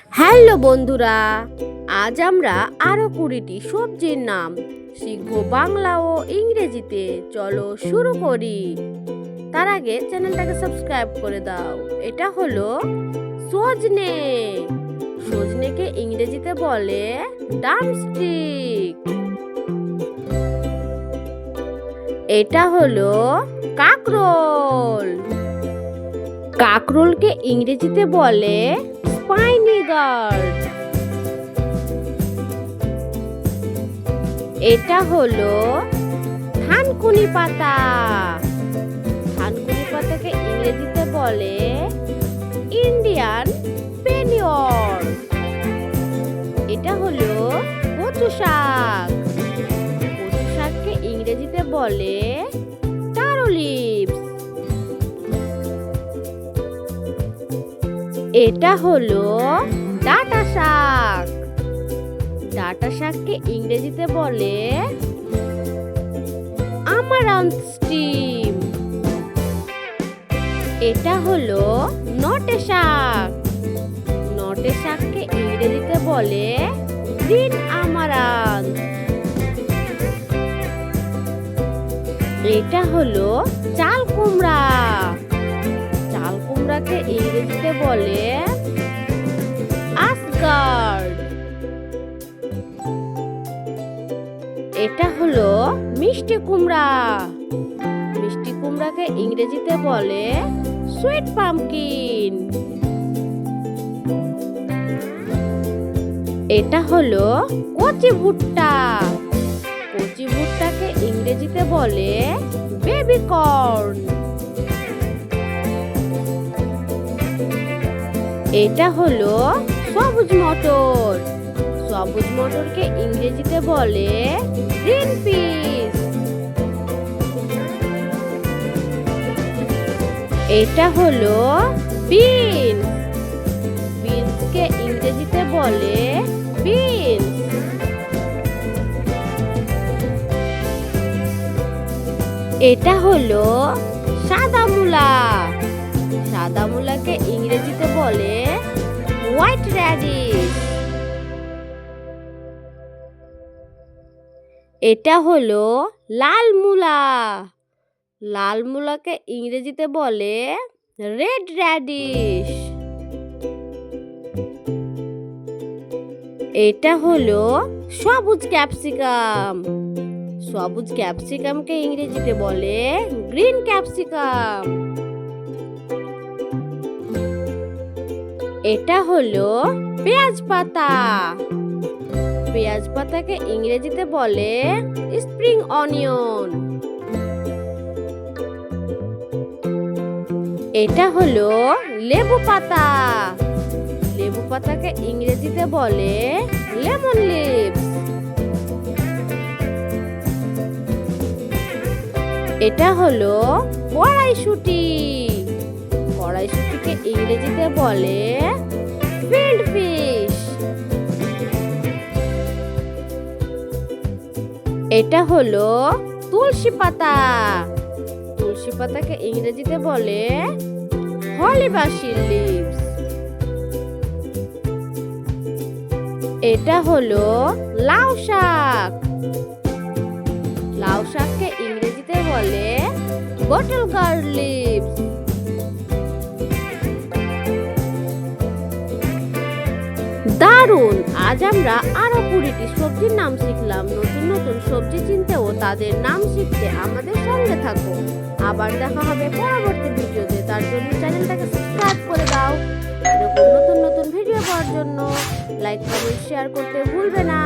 Hello বন্ধুরা, আজ আমরা আরো 20টি সবজির নাম শিখব বাংলা ও ইংরেজিতে। চলো শুরু করি। তার আগে চ্যানেলটাকে সাবস্ক্রাইব করে দাও। এটা হলো সজনে। সজনেকে ইংরেজিতে বলে ড্রামস্টিক। এটা হলো কাকরোল। কাকরোলকে ইংরেজিতে বলে স্পাইনি গার্ড। এটা হলো থানকুনি পাতা। থানকুনি পাতাকে ইংরেজিতে বলে ইন্ডিয়ান পেনিয়র। এটা হলো কচু শাক। কচু শাককে ইংরেজিতে বলে টারো লিভস। এটা হলো ডাঁটা শাক। ডাঁটা শাককে ইংরেজিতে বলে আমারান্থ স্টিম। এটা হলো নটে শাক। নটে শাককে ইংরেজিতে বলে গ্রিন আমারান্থ। এটা হলো চাল কুমড়া। চাল কুমড়াকে ইংরেজিতে বলে আসগার্ড। এটা হলো মিষ্টি কুমড়া। মিষ্টি কুমড়াকে ইংরেজিতে বলে সুইট পাম্পকিন। এটা হলো কচি ভুট্টা। কচি ভুট্টাকে ইংরেজিতে বলে বেবি কর্ন। এটা হলো সবুজ মটর। সবুজ মটরকে ইংরেজিতে বলে গ্রিন পিস। এটা হলো বিনস। বিনসকে ইংরেজিতে বলে বিনস। এটা হলো সাদা মূলা। সাদা মূলাকে ইংরেজিতে বলে হোয়াইট র্যাডিশ। এটা হলো লাল মূলা। লাল মূলাকে ইংরেজিতে বলে রেড র্যাডিশ। এটা হলো সবুজ ক্যাপসিকাম। সবুজ ক্যাপসিকামকে ইংরেজিতে বলে গ্রিন ক্যাপসিকাম। এটা হলো পেঁয়াজ পাতা। পেঁয়াজ পাতাকে ইংরেজিতে বলে স্প্রিং অনিয়ন। এটা হলো লেবু পাতা। লেবু পাতাকে ইংরেজিতে বলে লেমন লিভস। এটা হলো কড়াইশুঁটি। কড়াইশুঁটিকে ইংরেজিতে বলে ফিল্ড ফিশ। এটা হলো তুলসী পাতা। তুলসী পাতাকে ইংরেজিতে বলে হলি বাসিল লিভস। এটা হলো লাউ শাক। লাউ শাককে ইংরেজিতে বলে বটল গার্ড লিভস। দারুন! আজ আমরা আরো 20টি সবজির নাম শিখলাম। নতুন নতুন সবজি চিনতে ও তাদের নাম শিখতে আমাদের সঙ্গে থাকো। আবার দেখা হবে পরবর্তী ভিডিওতে। তার জন্য চ্যানেলটাকে সাবস্ক্রাইব করে দাও। এরকম নতুন নতুন ভিডিও পাওয়ার জন্য লাইক কমেন্ট শেয়ার করতে ভুলবে না।